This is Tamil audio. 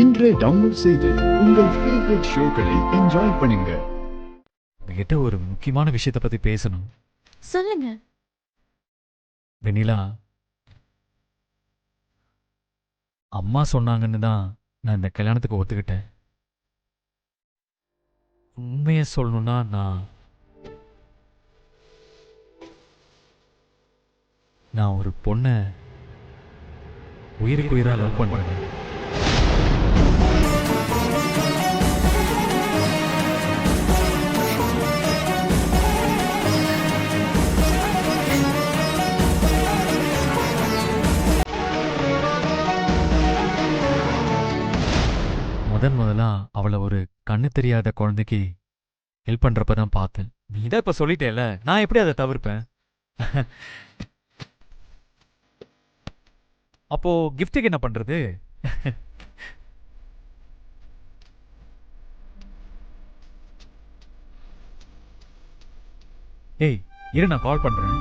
இன்றே டவுன்லோட் செய்து உங்கள் ஃபேவரட் ஷோக்களை என்ஜாய் பண்ணுங்க. உங்ககிட்ட ஒரு முக்கியமான விஷயத்தை பத்தி பேசணும். சொல்லுங்க. வெண்ணிலா, அம்மா சொன்னாங்கன்னு தான் நான் இந்த கல்யாணத்துக்கு ஒத்துக்கிட்டேன். உண்மையை சொல்லணும்னா நான் ஒரு பொண்ணை உயிருக்கு உயிரா லவ் பண்றேன். முதலா அவளை ஒரு கண்ணு தெரியாத குழந்தைக்கு ஹெல்ப் பண்றப்ப தான் பார்த்தேன். நீ தான் இப்ப சொல்லிட்டேல, நான் எப்படி அதை தவிர்ப்பேன்? அப்போ கிஃப்ட்டுக்கு என்ன பண்றது? ஏய், இரு, நான் கால் பண்றேன்.